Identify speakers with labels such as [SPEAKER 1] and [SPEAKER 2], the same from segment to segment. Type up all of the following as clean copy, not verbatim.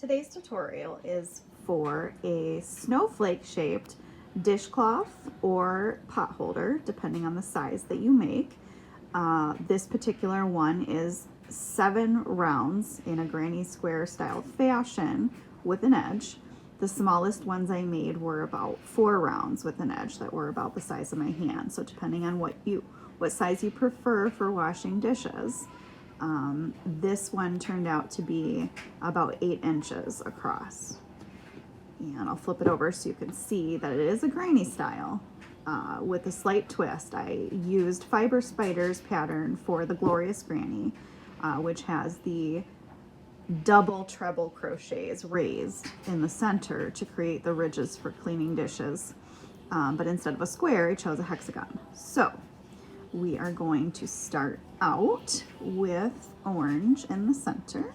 [SPEAKER 1] Today's tutorial is for a snowflake shaped dishcloth or pot holder, depending on the size that you make. This particular one is 7 rounds in a granny square style fashion with an edge. The smallest ones I made were about 4 rounds with an edge that were about the size of my hand. So depending on what size you prefer for washing dishes. This one turned out to be about 8 inches across. And I'll flip it over so you can see that it is a granny style with a slight twist. I used Fiber Spiders pattern for the Glorious Granny, which has the double treble crochets raised in the center to create the ridges for cleaning dishes. But instead of a square, I chose a hexagon. So we are going to start out with orange in the center.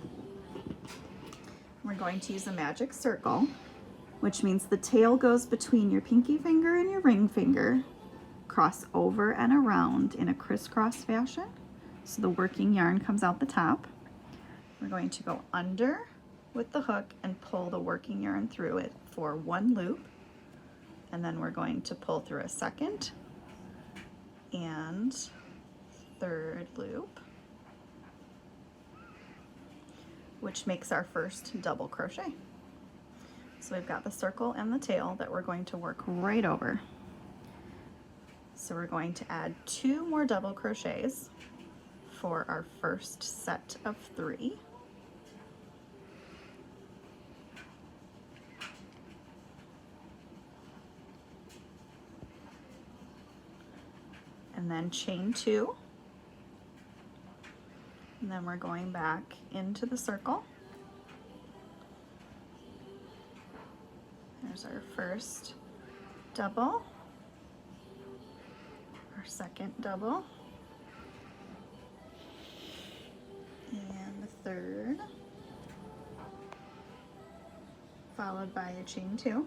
[SPEAKER 1] We're going to use a magic circle, which means the tail goes between your pinky finger and your ring finger, cross over and around in a crisscross fashion. So the working yarn comes out the top. We're going to go under with the hook and pull the working yarn through it for 1 loop. And then we're going to pull through a second and third loop, which makes our first double crochet. So we've got the circle and the tail that we're going to work right over. So we're going to add 2 more double crochets for our first set of 3. And then chain 2, and then we're going back into the circle. There's our first double, our second double, and the third, followed by a chain 2.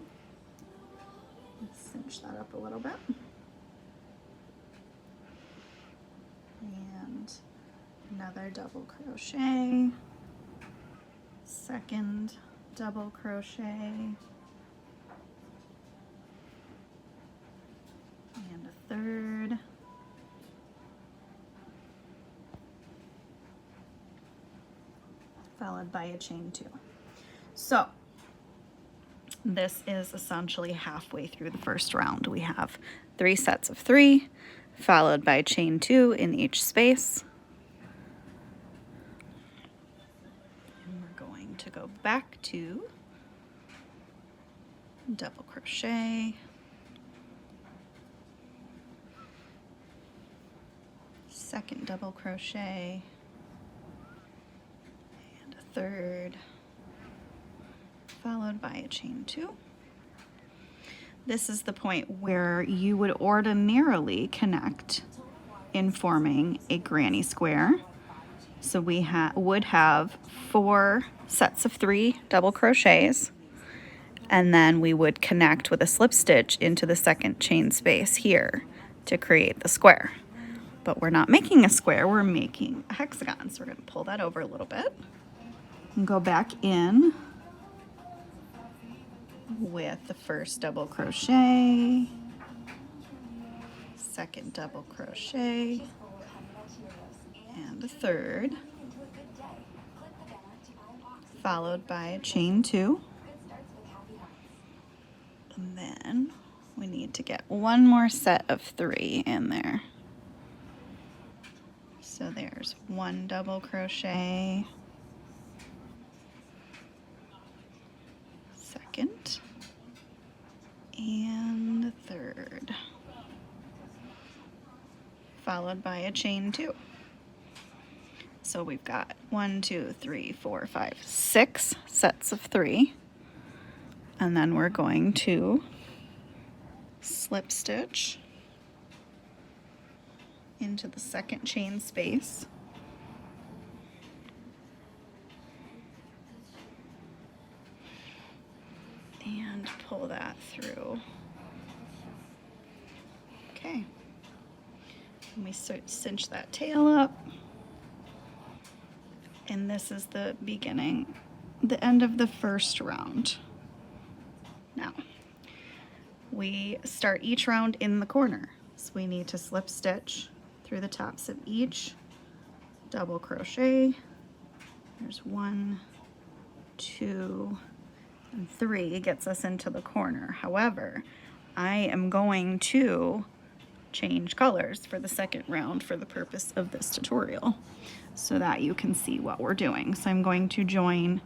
[SPEAKER 1] Let's cinch that up a little bit. And another double crochet, second double crochet, and a third, followed by a chain 2. So this is essentially halfway through the first round. We have 3 sets of 3, followed by chain 2 in each space. And we're going to go back to double crochet, second double crochet, and a third, followed by a chain 2. This is the point where you would ordinarily connect in forming a granny square. So we would have 4 sets of 3 double crochets, and then we would connect with a slip stitch into the second chain space here to create the square. But we're not making a square, we're making a hexagon. So we're going to pull that over a little bit and go back in with the first double crochet, second double crochet, and a third, followed by a chain 2. And then we need to get 1 more set of 3 in there. So there's 1 double crochet, second, and the third, followed by a chain 2. So we've got 1, 2, 3, 4, 5, 6 sets of 3, and then we're going to slip stitch into the second chain space, and pull that through. Okay, and we cinch that tail up, and this is the beginning the end of the first round. Now, we start each round in the corner. So we need to slip stitch through the tops of each, double crochet. There's 1, 2, and 3 gets us into the corner. However, I am going to change colors for the second round for the purpose of this tutorial so that you can see what we're doing. So I'm going to join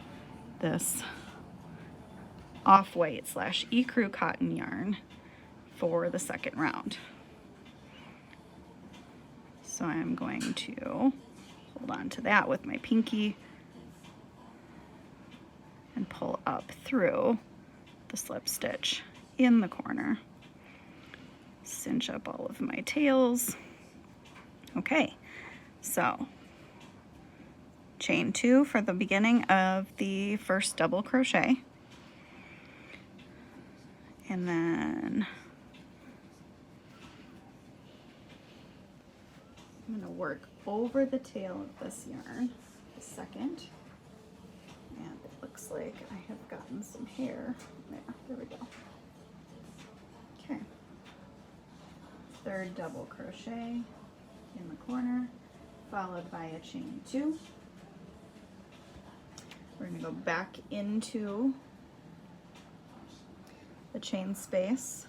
[SPEAKER 1] this off-white / ecru cotton yarn for the second round. So I'm going to hold on to that with my pinky and pull up through the slip stitch in the corner. Cinch up all of my tails. Okay, so chain 2 for the beginning of the first double crochet. And then I'm gonna work over the tail of this yarn a second. And it looks like I have gotten some hair. There we go. Okay. Third double crochet in the corner, followed by a chain 2. We're going to go back into the chain space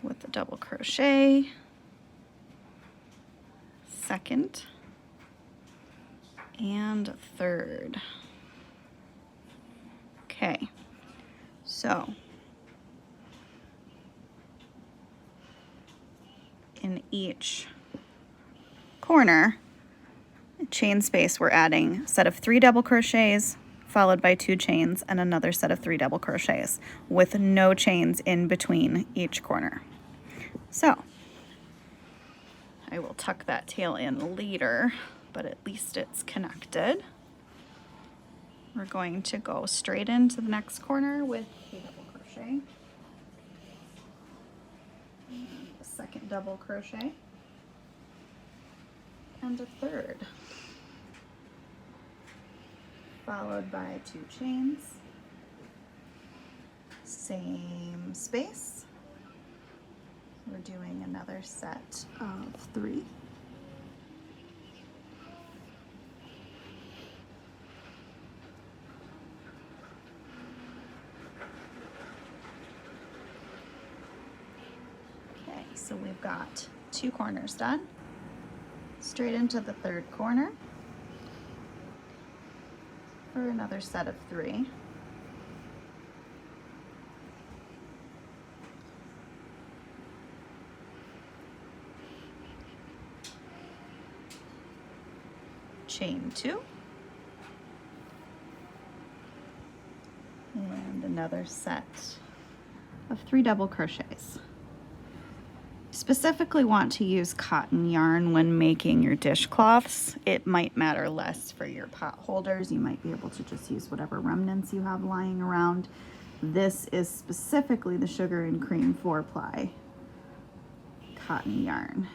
[SPEAKER 1] with the double crochet, second, and third. Okay, so in each corner chain space, we're adding a set of 3 double crochets followed by 2 chains and another set of 3 double crochets with no chains in between each corner. So I will tuck that tail in later, but at least it's connected. We're going to go straight into the next corner with a double crochet, and a second double crochet, and a third, followed by 2 chains, same space. We're doing another set of 3. Okay, so we've got 2 corners done. Straight into the third corner for another set of 3. Chain 2, and another set of 3 double crochets. Specifically want to use cotton yarn when making your dishcloths. It might matter less for your pot holders. You might be able to just use whatever remnants you have lying around. This is specifically the sugar and cream 4-ply cotton yarn,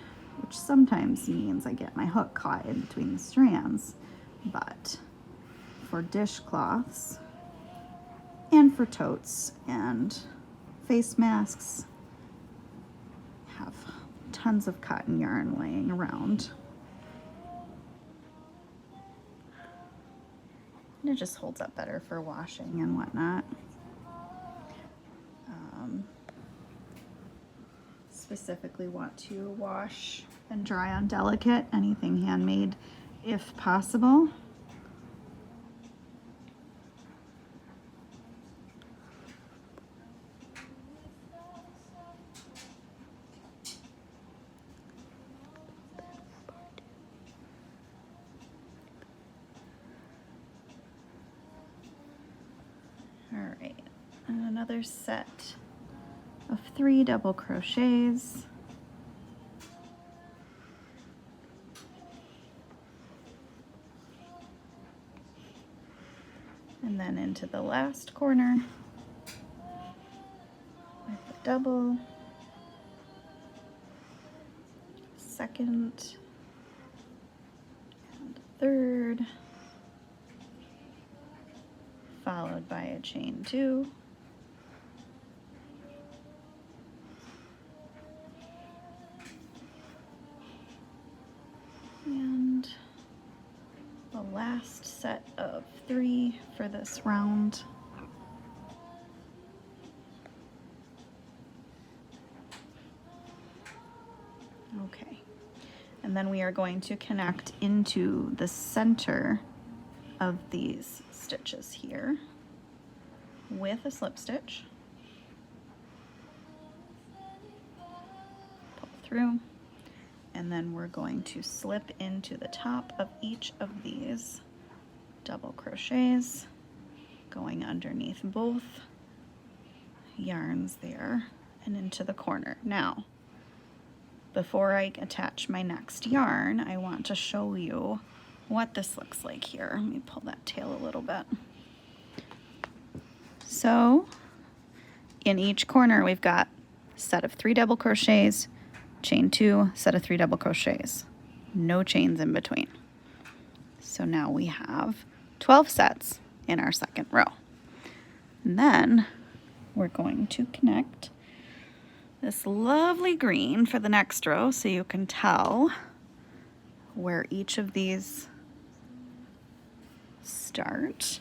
[SPEAKER 1] which sometimes means I get my hook caught in between the strands. But for dishcloths and for totes and face masks, have tons of cotton yarn laying around. And it just holds up better for washing and whatnot. Specifically want to wash and dry on delicate, anything handmade if possible. All right, and another set of 3 double crochets. And then into the last corner with the double, second, and third, followed by a chain 2, and the last set of 3 for this round. Okay, and then we are going to connect into the center of these stitches here with a slip stitch. Pull through, and then we're going to slip into the top of each of these double crochets, going underneath both yarns there and into the corner. Now, before I attach my next yarn, I want to show you what this looks like here. Let me pull that tail a little bit. So in each corner we've got a set of 3 double crochets, chain 2, set of 3 double crochets, no chains in between. So now we have 12 sets in our second row. And then we're going to connect this lovely green for the next row so you can tell where each of these start.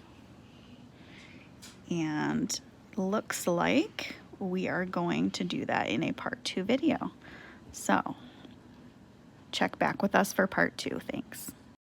[SPEAKER 1] And looks like we are going to do that in a part 2 video. So check back with us for part 2. Thanks.